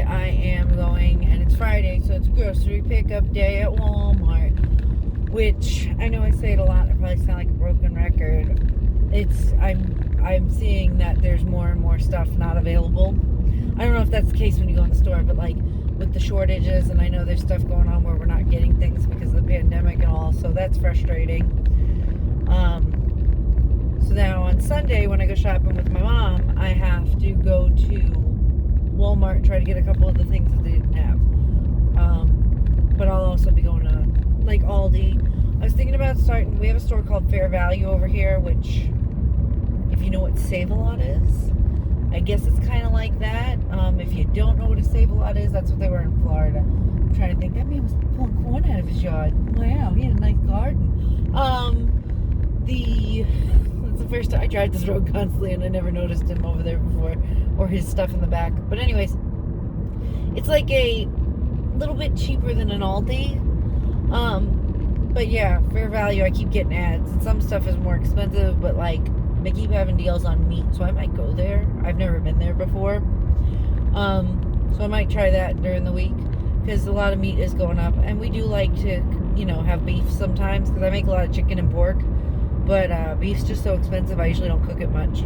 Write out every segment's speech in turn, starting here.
I am going, and it's Friday, so it's grocery pickup day at Walmart, which I know I say it a lot. I probably sound like a broken record. I'm seeing that there's more and more stuff not available. I don't know if that's the case when you go in the store, but like with the shortages, and I know there's stuff going on where we're not getting things because of the pandemic and all, so that's frustrating. So now on Sunday when I go shopping with my mom, I have to go to Walmart and try to get a couple of the things that they didn't have. But I'll also be going to like Aldi. I was thinking about starting, we have a store called Fair Value over here, which if you know what Save-A-Lot is, I guess it's kind of like that. If you don't know what a Save-A-Lot is, that's what they were in Florida. I'm trying to think, that man was pulling corn out of his yard. Wow, he had a nice garden. That's the first time I drive this road constantly and I never noticed him over there before, or his stuff in the back. But anyways, it's like a little bit cheaper than an Aldi. But yeah, Fair Value, I keep getting ads. And some stuff is more expensive, but like they keep having deals on meat, so I might go there. I've never been there before. So I might try that during the week because a lot of meat is going up, and we do like to, have beef sometimes because I make a lot of chicken and pork. But beef's just so expensive, I usually don't cook it much.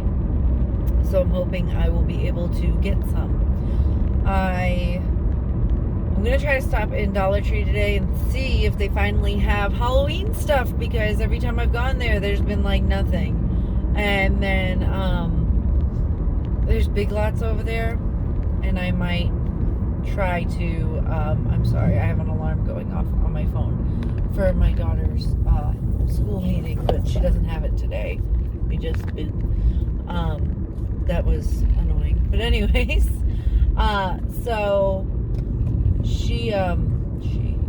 So I'm hoping I will be able to get some. I'm going to try to stop in Dollar Tree today and see if they finally have Halloween stuff, because every time I've gone there, there's been like nothing. And then there's Big Lots over there, and I might try to, I'm sorry, I have an alarm going off on my phone for my daughter's school meeting, but she doesn't have it today. We just been, that was annoying. But anyways, so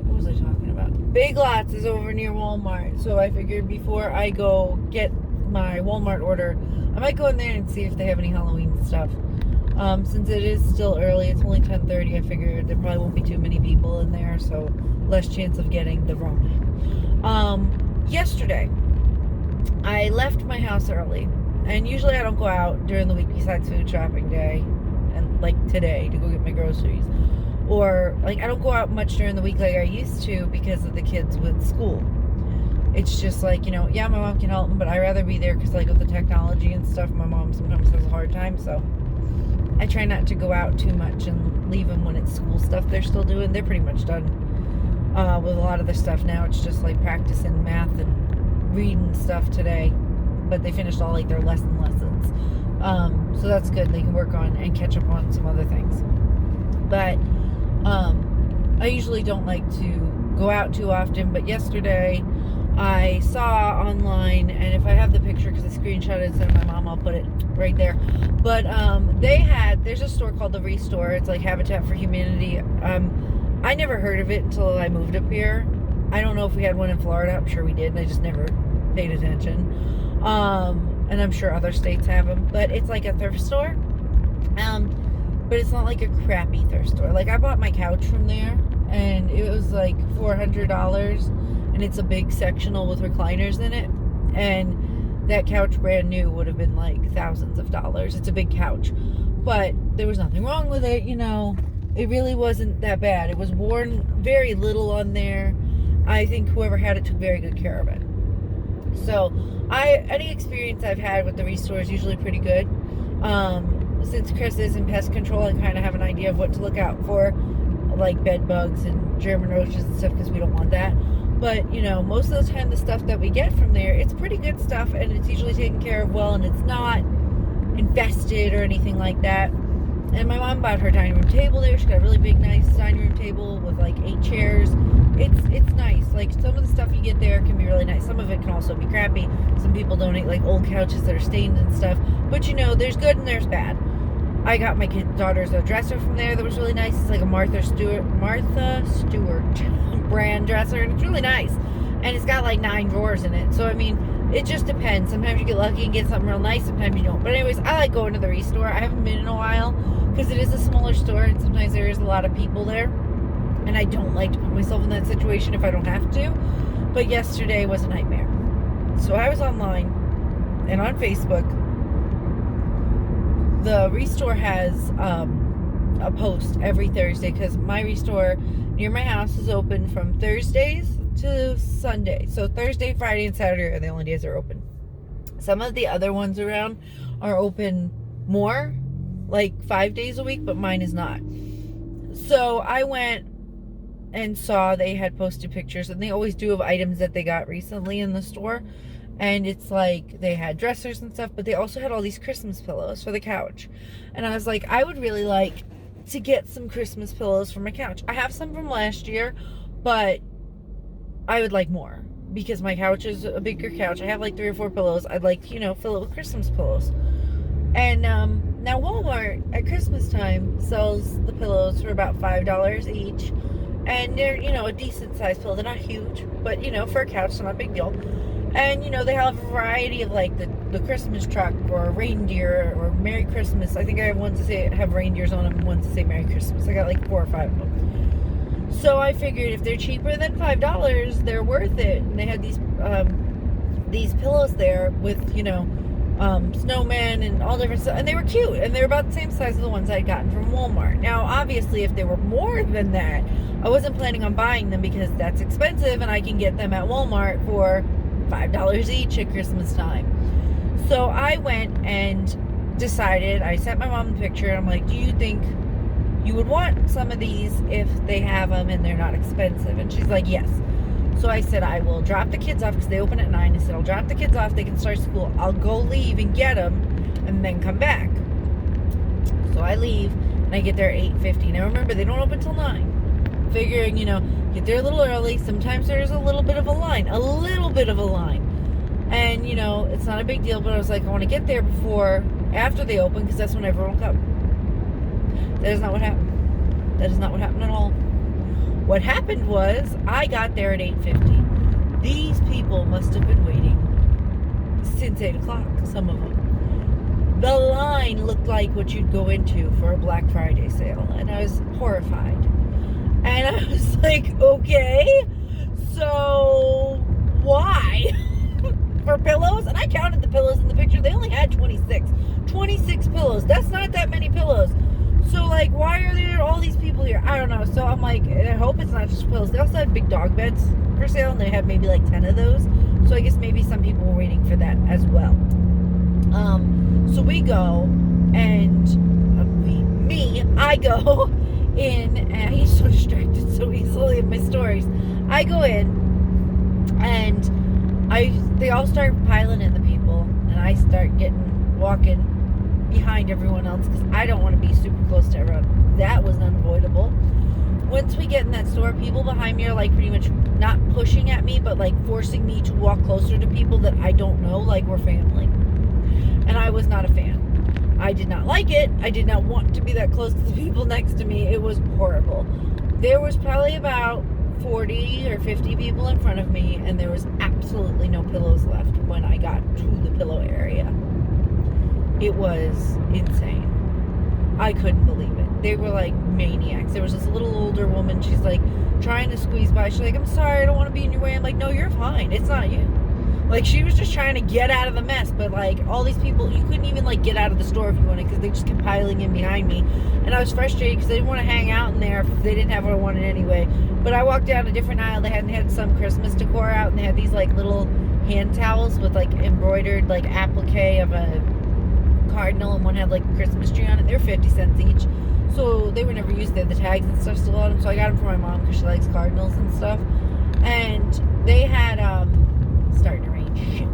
what was I talking about? Big Lots is over near Walmart, so I figured before I go get my Walmart order, I might go in there and see if they have any Halloween stuff. Since it is still early, it's only 10:30, I figured there probably won't be too many people in there, so less chance of getting the wrong thing. Yesterday, I left my house early, and usually I don't go out during the week besides food shopping day, and like today to go get my groceries, or like I don't go out much during the week like I used to because of the kids with school. It's just like, yeah, my mom can help them, but I'd rather be there because like with the technology and stuff, my mom sometimes has a hard time, so I try not to go out too much and leave them when it's school stuff they're still doing. They're pretty much done with a lot of their stuff now. It's just like practicing math and reading stuff today, but they finished all like their lessons. So that's good. They can work on and catch up on some other things. But I usually don't like to go out too often, but yesterday I saw online, and if I have the picture, because I screenshotted it, sent my mom, I'll put it right there. But there's a store called the Restore. It's like Habitat for Humanity. I never heard of it until I moved up here. I don't know if we had one in Florida. I'm sure we did, and I just never paid attention. And I'm sure other states have them. But it's like a thrift store. But it's not like a crappy thrift store. Like I bought my couch from there, and it was like $400, and it's a big sectional with recliners in it. And that couch brand new would have been like thousands of dollars. It's a big couch, but there was nothing wrong with it. It really wasn't that bad. It was worn very little on there. I think whoever had it took very good care of it. So any experience I've had with the Restore is usually pretty good. Since Chris is in pest control, I kind of have an idea of what to look out for, like bed bugs and German roaches and stuff, because we don't want that. But, most of the time the stuff that we get from there, it's pretty good stuff, and it's usually taken care of well, and it's not infested or anything like that. And my mom bought her dining room table there. She got a really big, nice dining room table with like 8 chairs. It's nice. Like some of the stuff you get there can be really nice. Some of it can also be crappy. Some people donate like old couches that are stained and stuff. But there's good and there's bad. I got my daughter's a dresser from there that was really nice. It's like a Martha Stewart brand dresser, and it's really nice. And it's got like 9 drawers in it. So it just depends. Sometimes you get lucky and get something real nice, sometimes you don't. But anyways, I like going to the Restore. I haven't been in a while because it is a smaller store, and sometimes there is a lot of people there, and I don't like to put myself in that situation if I don't have to. But yesterday was a nightmare. So I was online and on Facebook. The Restore has a post every Thursday because my restore near my house is open from Thursdays to Sunday. So Thursday, Friday, and Saturday are the only days they're open. Some of the other ones around are open more, like 5 days a week, but mine is not. So I went and saw they had posted pictures, and they always do, of items that they got recently in the store. And it's like they had dressers and stuff, but they also had all these Christmas pillows for the couch. And I was like, I would really like to get some Christmas pillows for my couch. I have some from last year, but I would like more because my couch is a bigger couch. I have like 3 or 4 pillows. I'd like, fill it with Christmas pillows. And now Walmart at Christmas time sells the pillows for about $5 each. And they're, a decent sized pillow. They're not huge, but, for a couch, it's not a big deal. And, they have a variety of, like, the Christmas truck or reindeer or Merry Christmas. I think I have ones that say have reindeers on them and ones that say Merry Christmas. I got, like, 4 or 5 of them. So I figured if they're cheaper than $5, they're worth it. And they had these pillows there with, snowmen and all different stuff. And they were cute. And they were about the same size as the ones I'd gotten from Walmart. Now, obviously, if they were more than that, I wasn't planning on buying them because that's expensive and I can get them at Walmart for $5 each at Christmas time. So I went and decided, I sent my mom the picture, and I'm like, do you think you would want some of these if they have them and they're not expensive? And she's like, yes. So I said, I will drop the kids off because they open at 9. I said, I'll drop the kids off, they can start school. I'll go leave and get them and then come back. So I leave and I get there at 8:50. Now remember, they don't open till 9. Figuring, get there a little early. Sometimes there's a little bit of a line. And, it's not a big deal, but I was like, I want to get there after they open, because that's when everyone will come. That is not what happened. That is not what happened at all. What happened was, I got there at 8:50. These people must have been waiting since 8 o'clock, some of them. The line looked like what you'd go into for a Black Friday sale, and I was horrified. And I was like, okay, so why? For pillows? And I counted the pillows in the picture. They only had 26. 26 pillows. That's not that many pillows. So, like, why are there all these people here? I don't know. So I'm like, I hope it's not just pillows. They also had big dog beds for sale, and they had maybe like 10 of those. So I guess maybe some people were waiting for that as well. So we go, and I go in, and he's so distracted so easily in my stories. I go in, and they all start piling in, the people, and I start walking behind everyone else because I don't want to be super close to everyone. That was unavoidable. Once we get in that store, people behind me are like pretty much not pushing at me, but like forcing me to walk closer to people that I don't know, like we're family. And I was not a fan. I did not like it. I did not want to be that close to the people next to me. It was horrible. There was probably about 40 or 50 people in front of me, and there was absolutely no pillows left when I got to the pillow area. It was insane. I couldn't believe it. They were like maniacs. There was this little older woman. She's like trying to squeeze by. She's like, I'm sorry, I don't want to be in your way. I'm like, no, you're fine. It's not you. Like, she was just trying to get out of the mess, but like all these people, you couldn't even like get out of the store if you wanted, because they just kept piling in behind me. And I was frustrated because I didn't want to hang out in there if they didn't have what I wanted anyway. But I walked down a different aisle. They had some Christmas decor out, and they had these like little hand towels with like embroidered like applique of a cardinal, and one had like a Christmas tree on it. They were 50 cents each, so they were never used. They had the tags and stuff still on them, so I got them for my mom because she likes cardinals and stuff. And they had starting to rain. Shit.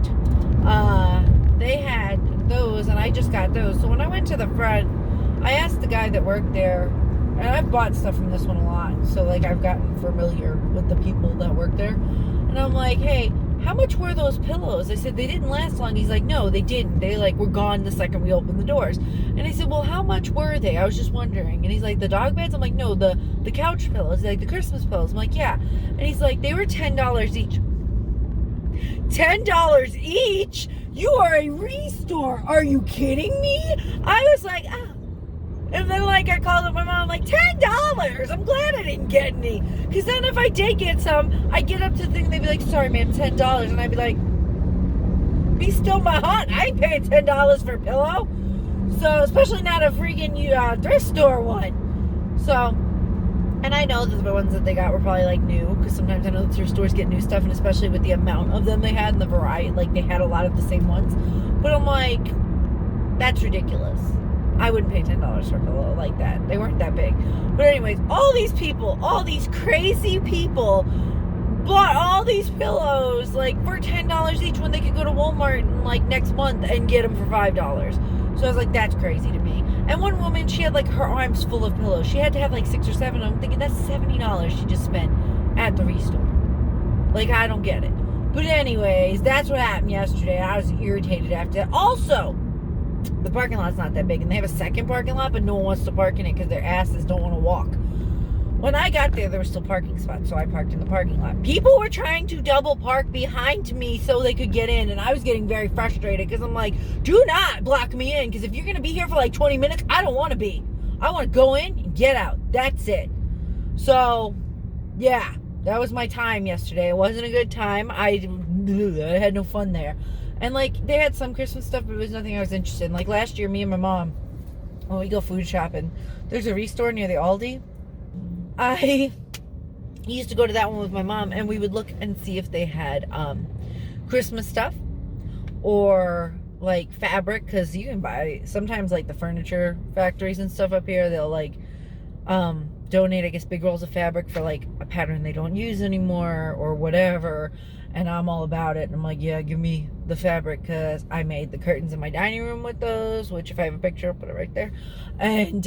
They had those, and I just got those. So when I went to the front, I asked the guy that worked there, and I've bought stuff from this one a lot, so like I've gotten familiar with the people that work there. And I'm like, hey, how much were those pillows? I said, they didn't last long. He's like, no, they didn't. They like were gone the second we opened the doors. And I said, well, how much were they? I was just wondering. And he's like, the dog beds? I'm like, no, the couch pillows, like the Christmas pillows. I'm like, yeah. And he's like, they were $10 each. $10 each? You are a restore. Are you kidding me? I was like, ah. And then like I called up my mom, like, $10. I'm glad I didn't get any. Because then if I did get some, I get up to the thing, they'd be like, sorry man, $10. And I'd be like, be still my heart. I ain't paying $10 for a pillow. So, especially not a freaking thrift store one. So, and I know that the ones that they got were probably like new, because sometimes I know that thrift stores get new stuff, and especially with the amount of them they had and the variety, like they had a lot of the same ones. But I'm like, that's ridiculous. I wouldn't pay $10 for a pillow like that. They weren't that big. But anyways, all these people, all these crazy people bought all these pillows like for $10 each when they could go to Walmart in like next month and get them for $5. So I was like, that's crazy to me. And one woman, she had like her arms full of pillows. She had to have like 6 or 7. I'm thinking that's $70 she just spent at the restore. Like, I don't get it. But anyways, that's what happened yesterday. I was irritated after that. Also, the parking lot's not that big, and they have a second parking lot, but no one wants to park in it because their asses don't want to walk. When I got there were still parking spots, so I parked in the parking lot. People were trying to double park behind me so they could get in, and I was getting very frustrated because I'm like, do not block me in, because if you're going to be here for like 20 minutes, I don't want to be. I want to go in and get out. That's it. So, yeah, that was my time yesterday. It wasn't a good time. I had no fun there. And, like, they had some Christmas stuff, but it was nothing I was interested in. Like, last year, me and my mom, when we go food shopping, there's a Restore near the Aldi. I used to go to that one with my mom, and we would look and see if they had Christmas stuff or like fabric, because you can buy sometimes like the furniture factories and stuff up here, they'll like donate, I guess, big rolls of fabric for like a pattern they don't use anymore or whatever. And I'm all about it, and I'm like, yeah, give me the fabric, because I made the curtains in my dining room with those, which if I have a picture I'll put it right there. And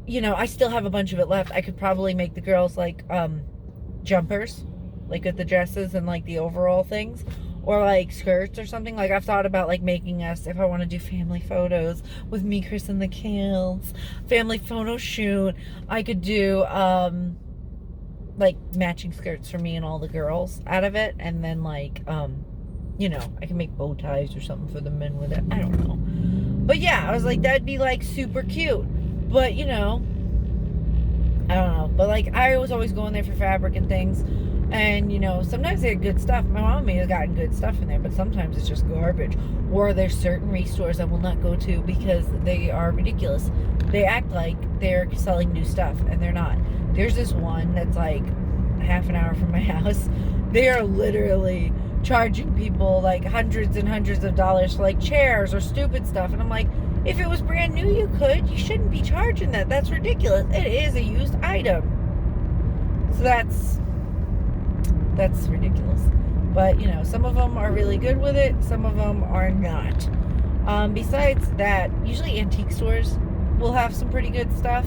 you know, I still have a bunch of it left. I could probably make the girls like jumpers, like with the dresses and like the overall things, or like skirts or something. Like, I've thought about like making us, if I want to do family photos with me, Chris, and the kids, family photo shoot, I could do like matching skirts for me and all the girls out of it, and then like you know, I can make bow ties or something for the men with it. I don't know, but yeah, I was like, that'd be like super cute. But, you know, I don't know. But, like, I was always going there for fabric and things. And, you know, sometimes they had good stuff. My mom may have gotten good stuff in there, but sometimes it's just garbage. Or there's certain restores I will not go to because they are ridiculous. They act like they're selling new stuff, and they're not. There's this one that's, like, half an hour from my house. They are literally charging people, like, hundreds and hundreds of dollars for, like, chairs or stupid stuff. And I'm like, if it was brand new, you could. You shouldn't be charging that. That's ridiculous. It is a used item. So that's ridiculous. But, you know, some of them are really good with it. Some of them are not. Besides that, usually antique stores will have some pretty good stuff.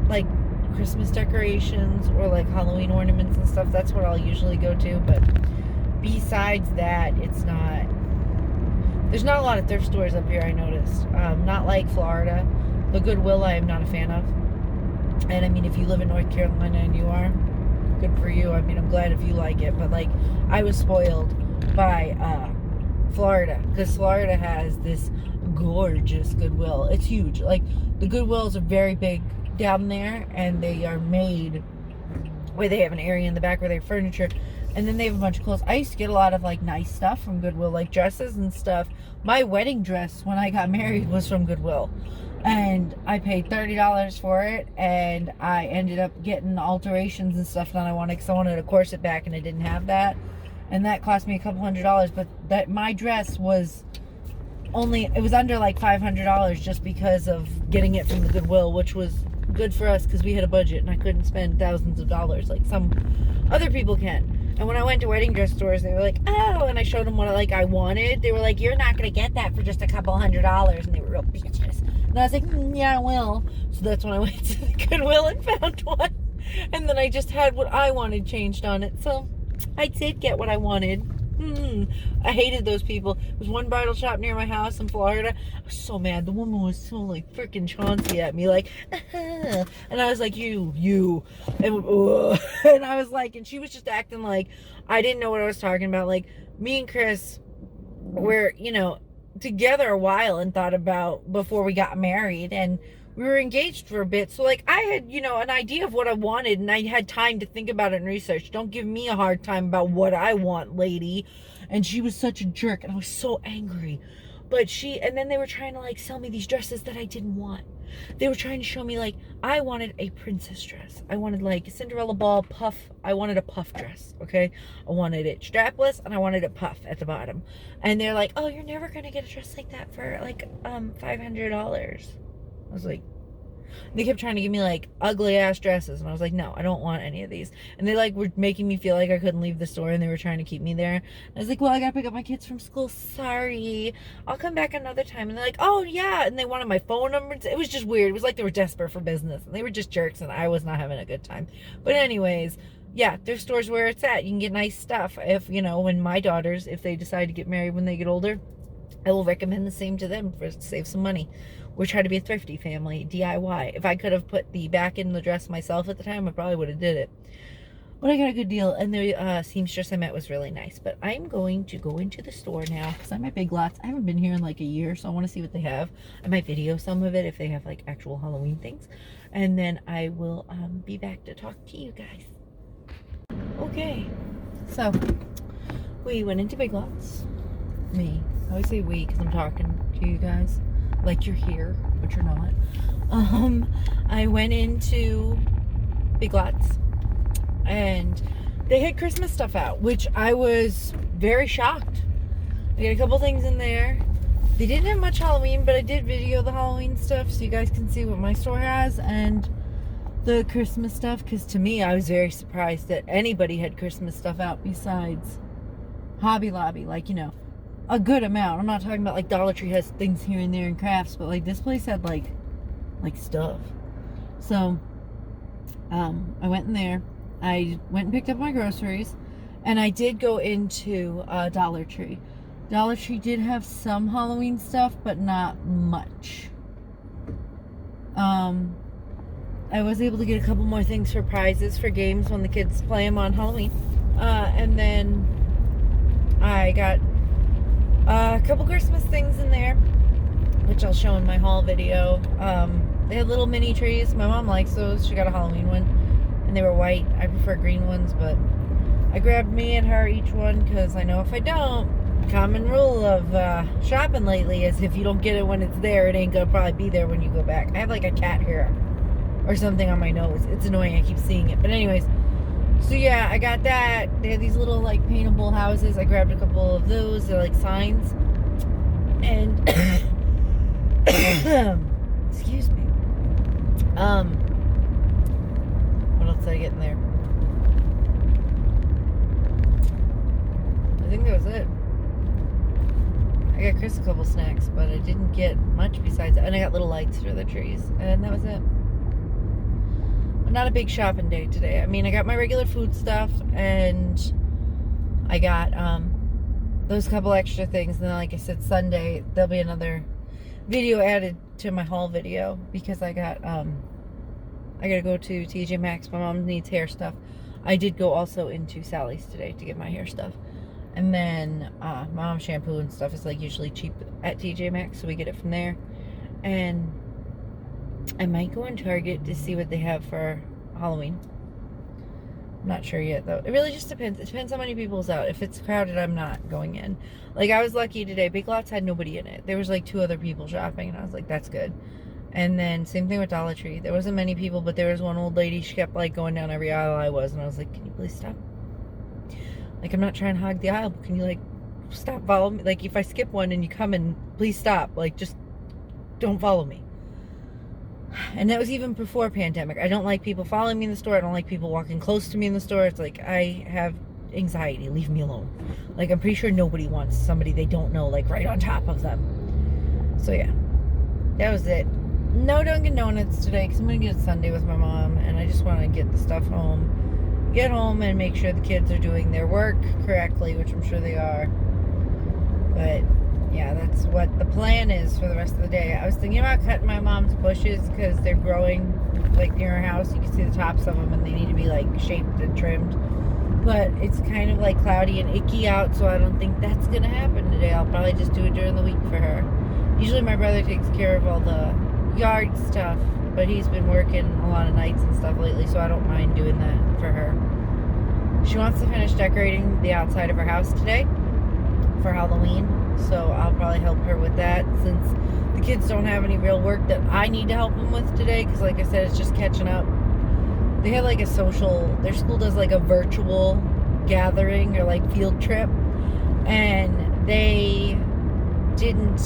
Like Christmas decorations or like Halloween ornaments and stuff. That's what I'll usually go to. But besides that, there's not a lot of thrift stores up here, I noticed. Not like Florida. The Goodwill I am not a fan of. And I mean, if you live in North Carolina and you are, good for you. I mean, I'm glad if you like it. But like, I was spoiled by Florida, because Florida has this gorgeous Goodwill. It's huge. Like, the Goodwills are very big down there, and they are made where they have an area in the back where they have furniture. And then they have a bunch of clothes. I used to get a lot of, like, nice stuff from Goodwill, like dresses and stuff. My wedding dress when I got married was from Goodwill. And I paid $30 for it, and I ended up getting alterations and stuff that I wanted, because I wanted a corset back, and I didn't have that. And that cost me a couple $100, but that my dress was it was under, like, $500 just because of getting it from the Goodwill, which was good for us because we had a budget, and I couldn't spend thousands of dollars like some other people can. And when I went to wedding dress stores, they were like, oh, and I showed them what I wanted. They were like, you're not going to get that for just a couple $100. And they were real bitches. And I was like, yeah, I will. So that's when I went to the Goodwill and found one. And then I just had what I wanted changed on it. So I did get what I wanted. I hated those people. There was one bridal shop near my house in Florida. I was so mad. The woman was so, like, freaking Chauncey at me, like, and I was like, you, and I was like, and she was just acting like I didn't know what I was talking about. Like, me and Chris were, you know, together a while and thought about before we got married, and we were engaged for a bit. So, like, I had, you know, an idea of what I wanted, and I had time to think about it and research. Don't give me a hard time about what I want, lady. And she was such a jerk, and I was so angry. But and then they were trying to like sell me these dresses that I didn't want. They were trying to show me like, I wanted a princess dress. I wanted like a Cinderella ball puff. I wanted a puff dress, okay? I wanted it strapless and I wanted it puff at the bottom. And they're like, oh, you're never gonna get a dress like that for like $500. I was like, they kept trying to give me like ugly ass dresses, and I was like, no, I don't want any of these. And they like were making me feel like I couldn't leave the store, and they were trying to keep me there. And I was like, well, I gotta pick up my kids from school, sorry, I'll come back another time. And they're like, oh yeah, and they wanted my phone number. It was just weird. It was like they were desperate for business, and they were just jerks, and I was not having a good time. But anyways, yeah, there's stores where it's at. You can get nice stuff. If when my daughters, if they decide to get married when they get older, I will recommend the same to them to save some money. We're trying to be a thrifty family, DIY. If I could have put the back in the dress myself at the time, I probably would have did it. But I got a good deal, and the seamstress I met was really nice. But I'm going to go into the store now because I'm at Big Lots. I haven't been here in like a year, so I want to see what they have. I might video some of it if they have like actual Halloween things. And then I will be back to talk to you guys. Okay, so we went into Big Lots. Me. I always say we because I'm talking to you guys like you're here, but you're not. I went into Big Lots and they had Christmas stuff out, which I was very shocked. I got a couple things in there. They didn't have much Halloween, but I did video the Halloween stuff so you guys can see what my store has and the Christmas stuff, because to me, I was very surprised that anybody had Christmas stuff out besides Hobby Lobby, like, a good amount. I'm not talking about like Dollar Tree has things here and there and crafts, but like this place had like stuff. So I went in there. I went and picked up my groceries, and I did go into Dollar Tree. Dollar Tree did have some Halloween stuff, but not much. I was able to get a couple more things for prizes for games when the kids play them on Halloween. And then I got a couple Christmas things in there, which I'll show in my haul video. They had little mini trees. My mom likes those. She got a Halloween one, and they were white. I prefer green ones, but I grabbed me and her each one because I know if I don't, common rule of shopping lately is if you don't get it when it's there, it ain't gonna probably be there when you go back. I have like a cat hair or something on my nose. It's annoying. I keep seeing it. But anyways, so yeah, I got that. They had these little like paintable houses. I grabbed a couple of those. They're like signs. And excuse me. What else did I get in there? I think that was it. I got Chris a couple snacks, but I didn't get much besides that. And I got little lights for the trees. And that was it. Not a big shopping day today. I mean, I got my regular food stuff, and I got those couple extra things. And then, like I said, Sunday there'll be another video added to my haul video because I gotta go to TJ Maxx. My mom needs hair stuff. I did go also into Sally's today to get my hair stuff. And then my mom's shampoo and stuff is like usually cheap at TJ Maxx, so we get it from there. And I might go in Target to see what they have for Halloween. I'm not sure yet, though. It really just depends. It depends how many people's out. If it's crowded, I'm not going in. Like, I was lucky today. Big Lots had nobody in it. There was like 2 other people shopping, and I was like, that's good. And then same thing with Dollar Tree. There wasn't many people, but there was one old lady. She kept like going down every aisle I was, and I was like, can you please stop? Like, I'm not trying to hog the aisle, but can you like stop following me? Like, if I skip one and you come in, please stop. Like, just don't follow me. And that was even before pandemic. I don't like people following me in the store. I don't like people walking close to me in the store. It's like, I have anxiety. Leave me alone. Like, I'm pretty sure nobody wants somebody they don't know, like, right on top of them. So, yeah. That was it. No Dunkin' Donuts today, because I'm going to get it Sunday with my mom, and I just want to get the stuff home. Get home and make sure the kids are doing their work correctly, which I'm sure they are. But yeah, that's what the plan is for the rest of the day. I was thinking about cutting my mom's bushes because they're growing like near her house. You can see the tops of them, and they need to be like shaped and trimmed. But it's kind of like cloudy and icky out, so I don't think that's gonna happen today. I'll probably just do it during the week for her. Usually my brother takes care of all the yard stuff, but he's been working a lot of nights and stuff lately, so I don't mind doing that for her. She wants to finish decorating the outside of her house today. for Halloween. So I'll probably help her with that since the kids don't have any real work that I need to help them with today. Because like I said, it's just catching up. They had like a social, their school does like a virtual gathering or like field trip. And they didn't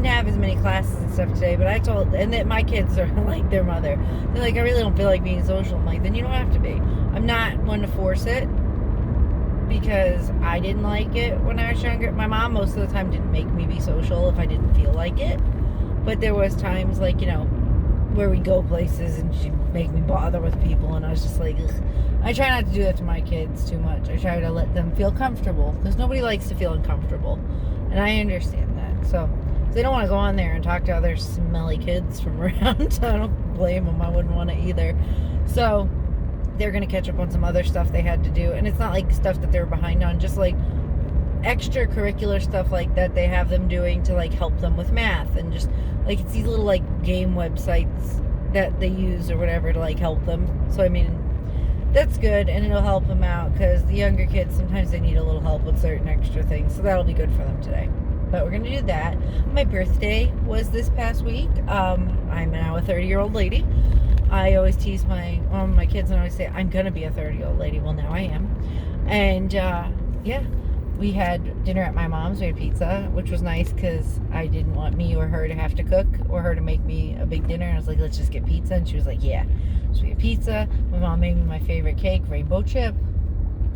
have as many classes and stuff today, but I told, and that my kids are like their mother. They're like, I really don't feel like being social. I'm like, then you don't have to be. I'm not one to force it because I didn't like it when I was younger. My mom most of the time didn't make me be social if I didn't feel like it. But there was times like, where we go places and she'd make me bother with people, and I was just like, ugh. I try not to do that to my kids too much. I try to let them feel comfortable because nobody likes to feel uncomfortable, and I understand that. So if they don't want to go on there and talk to other smelly kids from around, I don't blame them. I wouldn't want to either. So they're going to catch up on some other stuff they had to do, and it's not like stuff that they're behind on, just like extracurricular stuff like that they have them doing to like help them with math, and just like it's these little like game websites that they use or whatever to like help them. So I mean, that's good, and it'll help them out because the younger kids sometimes they need a little help with certain extra things, so that'll be good for them today. But we're gonna do that. My birthday was this past week. I'm now a 30-year-old lady. I always tease my kids, and I always say I'm gonna be a 30-year-old lady. Well, now I am. And yeah, we had dinner at my mom's. We had pizza, which was nice because I didn't want me or her to have to cook or her to make me a big dinner. I was like, let's just get pizza, and she was like, yeah. So we had pizza. My mom made me my favorite cake, rainbow chip.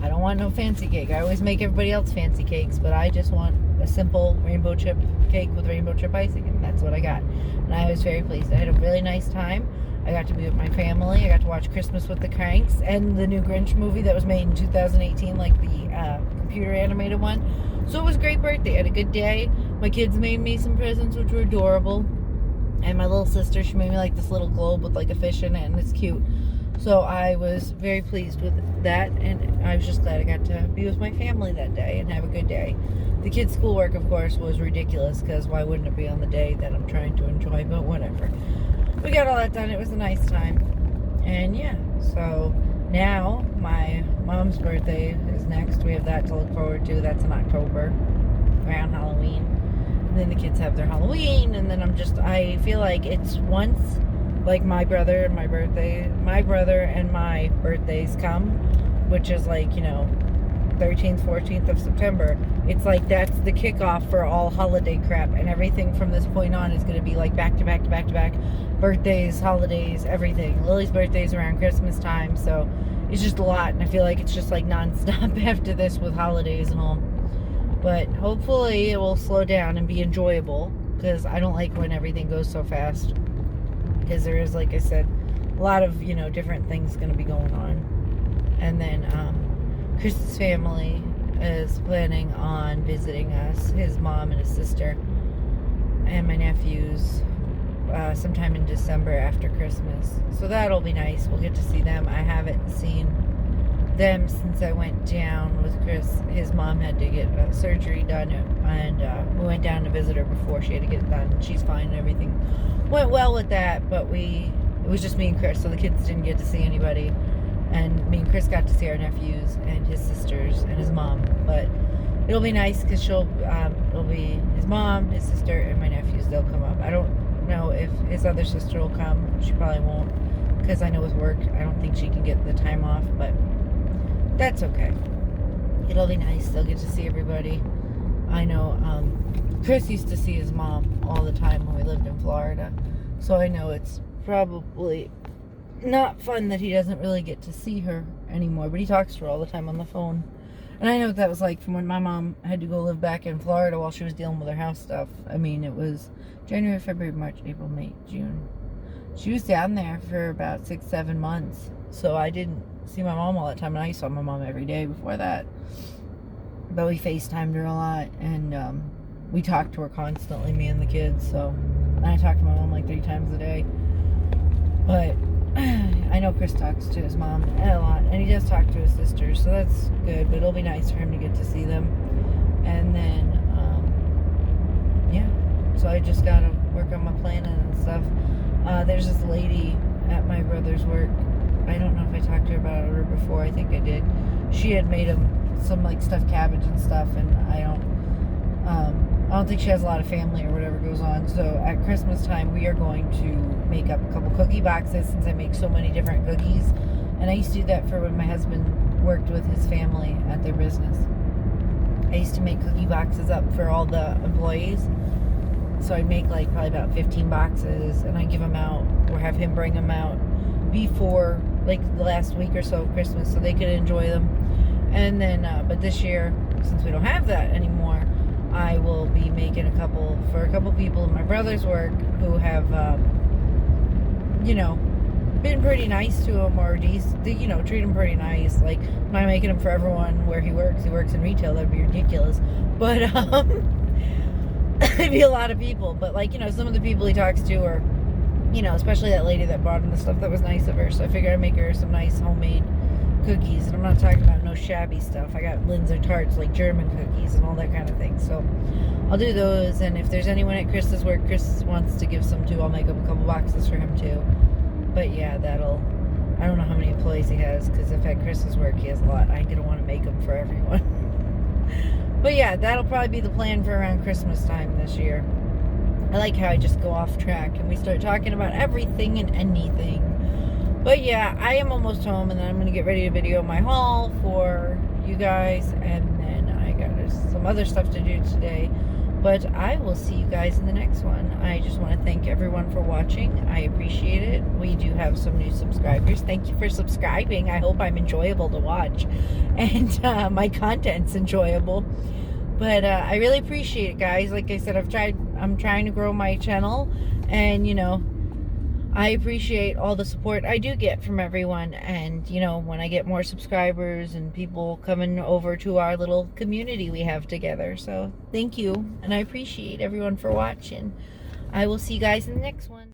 I don't want no fancy cake. I always make everybody else fancy cakes, but I just want a simple rainbow chip cake with rainbow chip icing, and that's what I got. And I was very pleased. I had a really nice time. I got to be with my family. I got to watch Christmas with the Cranks and the new Grinch movie that was made in 2018, like the computer animated one. So it was a great birthday. I had a good day. My kids made me some presents, which were adorable. And my little sister, she made me like this little globe with like a fish in it, and it's cute. So I was very pleased with that, and I was just glad I got to be with my family that day and have a good day. The kids' schoolwork, of course, was ridiculous because why wouldn't it be on the day that I'm trying to enjoy, but whatever. We got all that done. It was a nice time. And yeah, so now my mom's birthday is next. We have that to look forward to. That's in October, around Halloween. And then the kids have their Halloween, and then I feel like it's once, like my brother and my birthdays come, which is like, 13th, 14th of September. It's like that's the kickoff for all holiday crap, and everything from this point on is going to be like back to back to back to back. Birthdays, holidays, everything. Lily's birthday's around Christmas time, so it's just a lot, and I feel like it's just like nonstop after this with holidays and all. But hopefully it will slow down and be enjoyable, because I don't like when everything goes so fast, because there is, like I said, a lot of different things going to be going on. And then Chris's family is planning on visiting us, his mom and his sister and my nephews, sometime in December after Christmas. So that'll be nice. We'll get to see them. I haven't seen them since I went down with Chris. His mom had to get surgery done, and we went down to visit her before she had to get it done. She's fine and everything went well with that, but it was just me and Chris, so the kids didn't get to see anybody. And me and Chris got to see our nephews and his sisters and his mom. But it'll be nice because it'll be his mom, his sister, and my nephews. They'll come up. I don't know if his other sister will come. She probably won't, because I know with work, I don't think she can get the time off, but that's okay. It'll be nice. They'll get to see everybody. I know Chris used to see his mom all the time when we lived in Florida, so I know it's probably not fun that he doesn't really get to see her anymore, but he talks to her all the time on the phone. And I know what that was like from when my mom had to go live back in Florida while she was dealing with her house stuff. I mean, it was January, February, March, April, May, June. She was down there for about 6-7 months, so I didn't see my mom all that time, and I saw my mom every day before that. But we FaceTimed her a lot, and we talked to her constantly, me and the kids. So I talked to my mom like 3 times a day. But I know Chris talks to his mom a lot, and he does talk to his sisters, so that's good. But it'll be nice for him to get to see them. And then yeah, so I just gotta work on my planning and stuff. There's this lady at my brother's work. I don't know if I talked to her about her before. I think I did. She had made him some like stuffed cabbage and stuff, and I don't think she has a lot of family or whatever goes on. So at Christmas time, we are going to make up a couple cookie boxes since I make so many different cookies. And I used to do that for when my husband worked with his family at their business. I used to make cookie boxes up for all the employees. So I make like probably about 15 boxes, and I give them out or have him bring them out before like the last week or so of Christmas so they could enjoy them. And then, but this year, since we don't have that anymore, I will be making a couple for a couple people in my brother's work who have, you know, been pretty nice to him, or you know, treat him pretty nice. Like, I'm not making them for everyone where he works. He works in retail. That'd be ridiculous. But it'd be a lot of people. But like, you know, some of the people he talks to are, you know, especially that lady that brought him the stuff that was nice of her. So I figured I'd make her some nice homemade cookies. And I'm not talking about no shabby stuff. I got Linzer tarts, like German cookies and all that kind of thing. So I'll do those. And if there's anyone at Chris's work Chris wants to give some to, I'll make up a couple boxes for him too. But yeah, I don't know how many employees he has, because if at Chris's work he has a lot, I don't want to make them for everyone. But yeah, that'll probably be the plan for around Christmas time this year. I like how I just go off track and we start talking about everything and anything. But yeah, I am almost home, and then I'm going to get ready to video my haul for you guys, and then I got some other stuff to do today. But I will see you guys in the next one. I just want to thank everyone for watching. I appreciate it. We do have some new subscribers. Thank you for subscribing. I hope I'm enjoyable to watch, and my content's enjoyable. But I really appreciate it, guys. Like I said, I'm trying to grow my channel, and you know, I appreciate all the support I do get from everyone. And you know, when I get more subscribers and people coming over to our little community we have together. So thank you, and I appreciate everyone for watching. I will see you guys in the next one.